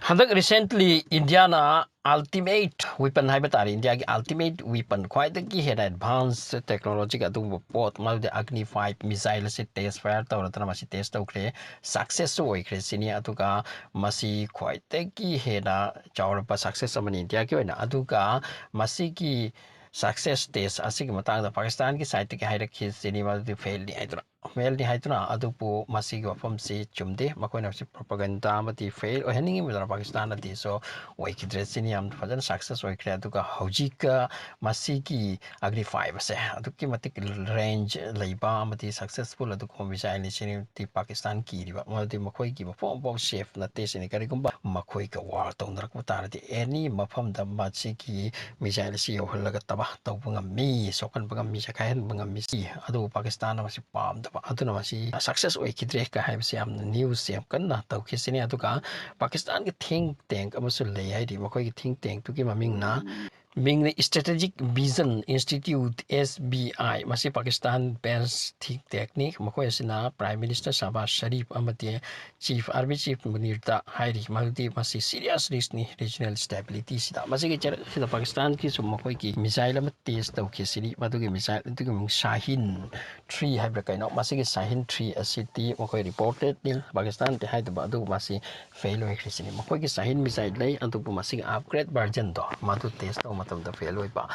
Handak recently Indiana ultimate weapon haibatari India ki ultimate weapon quite the advanced technology ka du pot mal the Agni-5 missile se test fire tawratana masi test tawkhre success oikhre sini atuka masi quite the heda chawrapa success amani India ki oina aduka masi ki success test asigi matang Pakistan ki side ki hairakhi sini mal the fail ni haidra fail ni haidra adupu masi ki wafam se chumde makoina se propaganda amati fail o heningi midara Pakistan ati so oikhre sini am fajan success oikhre aduka hojika masi ki Agni-5 se aduki matik range leiba amati successful aduko missile ni sini ti Pakistan ki riba madi makoi ki mafom bom safe na te sini karigumba makoi ka war tongnak mutarati any mafam da masi ki missile si yohalaga taba tawbanga mi sokan banga mi sakahen banga mi si adu Pakistan masi pam da aduna masi success oikhre ka haibsi am news se kanna tawki sini aduka Pakistan ki think tank amasul lei haidi makoi ki think tank tu ki maming na Ming Strategic Vision Institute SBI masi Pakistan based think technique makoi asina Prime Minister Shahbaz Sharif amati Chief Army Chief Munir da hairi maldi masi serious risk ni regional stability sida masi ki chara sida Pakistan ki sum makoi ki missile am test tau ki siri madu ki missile tu ki Shahin 3 haibra kaino masi ki Shahin 3 asiti makoi reported ni Pakistan te haid ba adu masi fail oi khrisini makoi ki Shahin missile lei adu masi upgrade version do madu test the fail oiba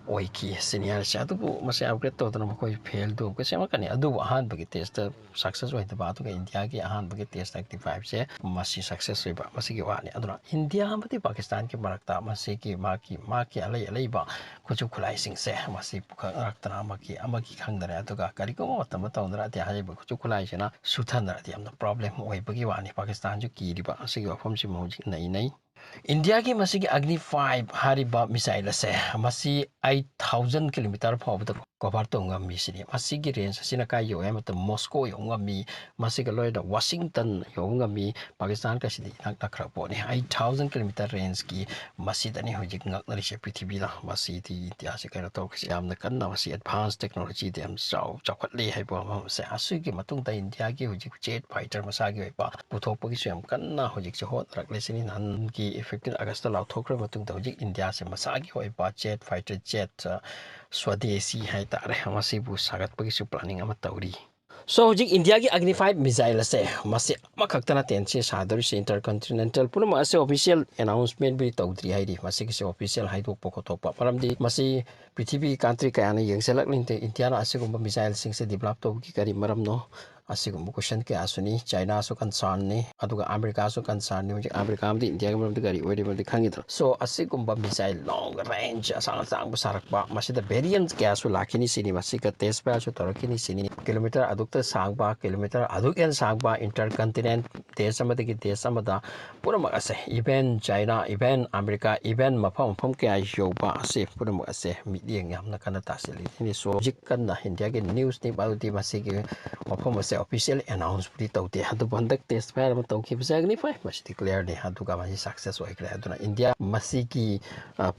oiki senior sa tu masi upgrade to na makoi fail do ko sema kani adu ahan bagi test success oi ba tu India ki ahan bagi test Agni-5 se masi success oi ba masi ki wani aduna India amati Pakistan ki marakta masi ki maki alai ba kuchu khulai sing se masi rakta maki amaki khangdara atuga kari ko matam tawdara ti hai ba kuchu khulai sena suthandara ti amna problem oi bagi wani Pakistan ju ki riba asi ki wafam si moji nei India ki masi ki Agni-5 hariba missile se masi 8,000 kilometer phawda cover to ngami sini masi ki range sina kai yo em to Moscow yo ngami masi ka loida Washington yo ngami Pakistan ka sidi nak takra po ni 8,000 kilometer range ki masi dani hojik ngak nari se prithvi la masi ti India se ka to ki am na kan na masi advanced technology de am chawkhat le hai bo ma se asu ki matung ta India ki hojik jet fighter masa gi ba puthok pa ki sem kan na hojik se hot rak le sini nan ki effective agasta la thokra matung ta hojik India se masa gi hoi ba jet fighter jet Swadesi hai tare masi bu sagat pagi su planning ama tauri so hojik India ki Agni-5 missile se masi makhaktana ten se sadari se intercontinental pura ase official announcement bi tawdri hai ri masi ki se official hai dok poko topa paramdi masi prithvi country kayana yengselak linte India na ase gumba missile sing se develop to ki kari maram no asigum question ke asuni China so concern ni aduga America so concern ni hojik America amdi India ga maram gari oi de khangi dro so asigum missile long range asang sang bu sarakba masida variants ke asu lakhini sini masika test pa so torakini sini kilometer adukta sangba kilometer aduk en sangba intercontinent desh amada ki desh amada pura ase even China even America even mafam ke ayo ba ase pura ase media yamna kana tasili ni so jikkan na India ke news ni bauti masiki mafam ase official announce puri tawte hadu bandak test fire ma tawki bisa Agni-5 masi declare ni hadu ka masi success oikre aduna India masi ki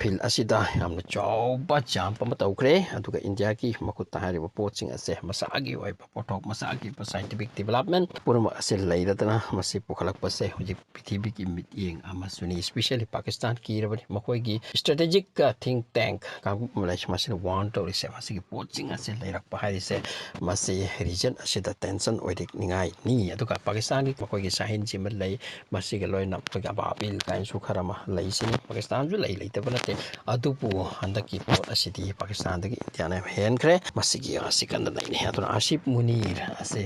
field asida yamna chawba jump ma tawkre aduga India ki makutta hari ba poaching ase masagi oi ba potok masagi ba scientific development pura ase leiradana masi pukhalak pa se hojik prithvi ki meeting amasuni especially Pakistan ki rabani makoi gi strategic think tank ka mulai masi want to rise masi ki poaching ase leirak pa hari se masi region asida tension oidik ningai ni aduga Pakistan ki makoi gi Shahin jimal lei masi ga loina ga babil kain su kharama lei sini Pakistan ju lei ta banate adupu handaki pot asidi Pakistan dagi India na henkhre masi gi asikan nei ni aduna Asif Munir ase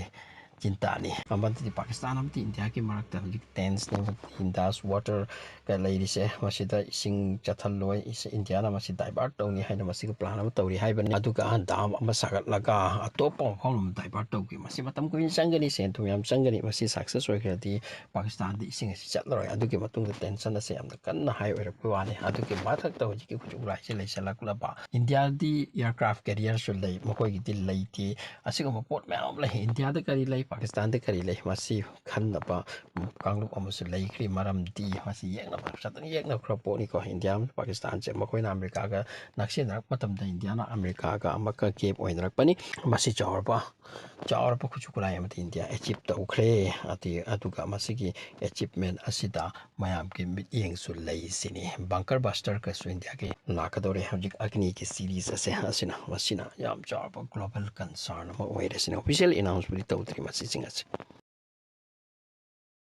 chintani ambanti Pakistan amti India ki marakta hojik tense na Indus water ka leiri se masida ising chathal loi is India na masi divert tawni haina masi ka plan ama tawri haibani aduga dam ama sagat laga atopa phom divert tawki masi matam ko sangani sen thum yam sangani masi success oikrati Pakistan di ising si chatloi adugi matung da tension ase amda kanna hai oirak wani adugi mathak ta hojik ku ulai se leisala kula ba India di aircraft carrier sul lei makoi gi dil lei ti asiga port ma am lei India da kari lei Pakistan de kari lei masi khanaba kanglup amusu leikri maramdi masi yekna satan yekna khrapo ni ko India Pakistan che makoina America ga naksin rak matam da India na America ga amaka gap oinrak pani masi chawrba khuchukurai am India achieve toukhre ati atuga masigi achievement asida mayam ki mit yeng su lei sini bunker buster ka su India ke lakadore hajik Agni ki series ase hasina masina yam chawrba global concern ma oire sini official announcement tawtri masi singas